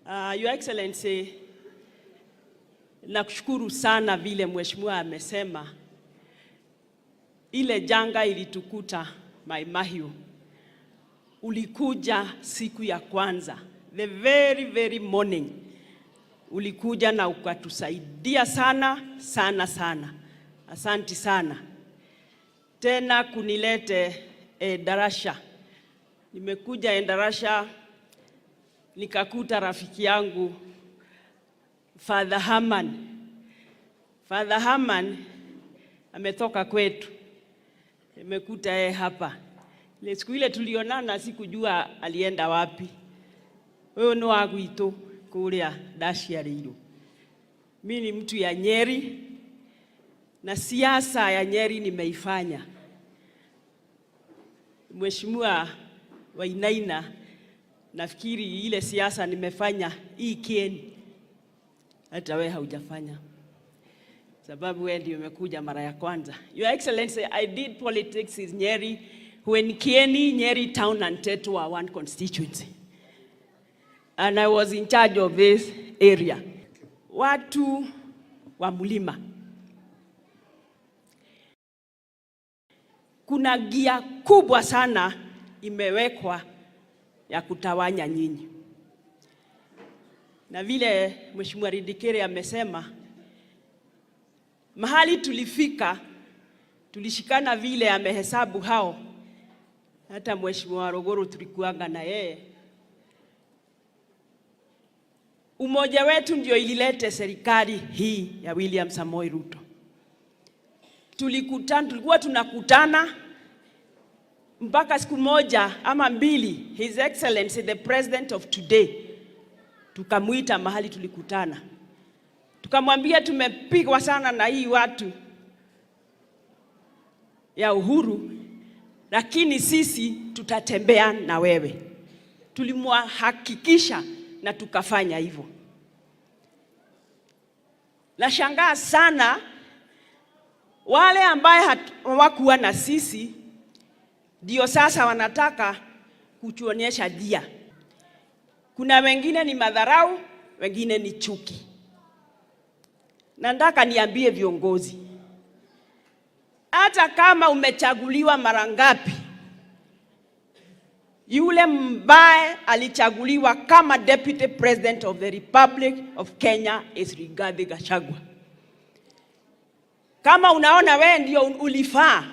Your Excellency, nakushukuru sana vile mheshimiwa amesema ile janga ilitukuta Mai Mahiu. Ulikuja siku ya kwanza, the very morning. Ulikuja na ukatusaidia sana. Asanti sana. Tena kunilete Endarasha. Nimekuja Endarasha nikakuta rafiki yangu Father Herman. Father Herman ametoka kwetu. Nimekuta yeye hapa. Ile siku ile tulionana sikujua alienda wapi. Wewe ni wangu ito kulia dashi ya Riro. Mimi ni mtu ya Nyeri na siasa ya Nyeri nimeifanya. Mheshimiwa Wainaina, nafikiri ile siasa nimefanya hii Kieni hata wewe haujafanya, sababu wewe ndio umekuja mara ya kwanza. Your Excellency, I did politics in Nyeri when Kieni, Nyeri town and Tetu were one constituency, and I was in charge of this area. Watu wa Mlima, kuna gia kubwa sana imewekwa ya kutawanya nyinyi. Na vile Mheshimiwa Ridikere amesema, mahali tulifika, tulishikana vile amehesabu hao. Hata Mheshimiwa Rogoro tulikuanga na yeye. Umoja wetu ndio ililete serikali hii ya William Samoei Ruto. Tulikuwa tunakutana mpaka siku moja ama mbili, His Excellency the President of today, tukamuita mahali tulikutana. Tukamwambia tumepigwa sana na hii watu ya Uhuru, lakini sisi tutatembea na wewe. Tulimhakikisha na tukafanya hivyo. Nashangaa sana wale ambaye hawakuwa na sisi ndio sasa wanataka kutuonyesha dia. Kuna wengine ni madharau, wengine ni chuki. Na nataka niambie viongozi, hata kama umechaguliwa mara ngapi, yule mbaye alichaguliwa kama Deputy President of the Republic of Kenya is Rigathi Gachagua. Kama unaona wewe ndio ulifaa,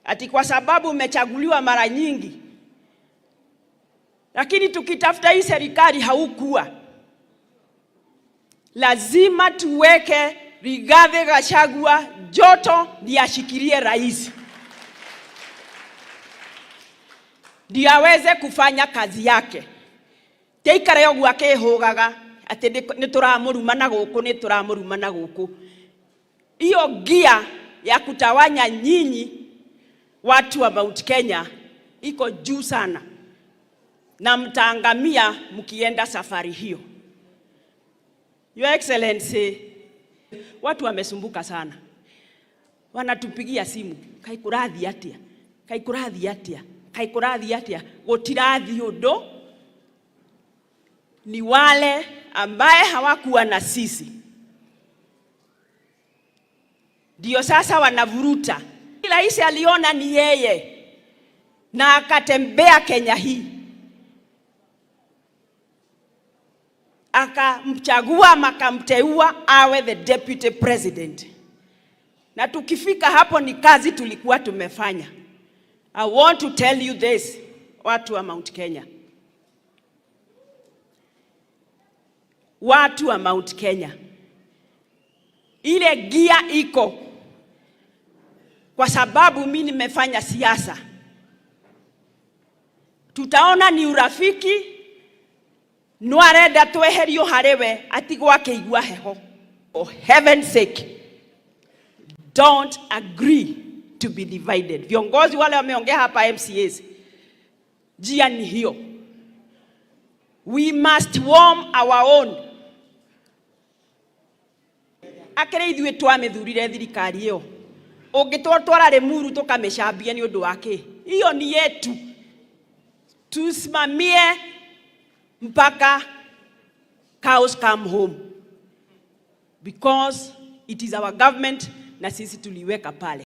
ati kwa sababu umechaguliwa mara nyingi, lakini tukitafuta hii serikali haukuwa, lazima tuweke Rigathi Gachagua joto ndiye ashikilie rais, ndiye aweze kufanya kazi yake. Teikare yo gwake hogaga ati nituramuruma na guku. Hiyo gia ya kutawanya nyinyi watu wa Mount Kenya iko juu sana, na mtaangamia mkienda safari hiyo. Your Excellency, watu wamesumbuka sana. Wanatupigia simu, kaikurathi atia, gotirathi undu. Ni wale ambaye hawakuwa na sisi ndio sasa wanavuruta. Rais aliona ni yeye na akatembea Kenya hii, akamchagua makamteua awe the Deputy President. Na tukifika hapo ni kazi tulikuwa tumefanya. I want to tell you this, watu wa Mount Kenya. Watu wa Mount Kenya, ile gia iko kwa sababu mimi nimefanya siasa. Tutaona ni urafiki, nwarenda tweherio harewe atigwa keigwa heho. For heaven's sake, don't agree to be divided. Viongozi wale wameongea hapa MCAs, jia ni hiyo. We must warm our own. Akere ithuĩ twamethurire thirikari ĩyo, ũngĩtwara Limuru tukamecambia ni ũndũ wake. Hiyo ni yetu. Tusimamie mpaka cows come home, because it is our government na sisi tuliweka pale.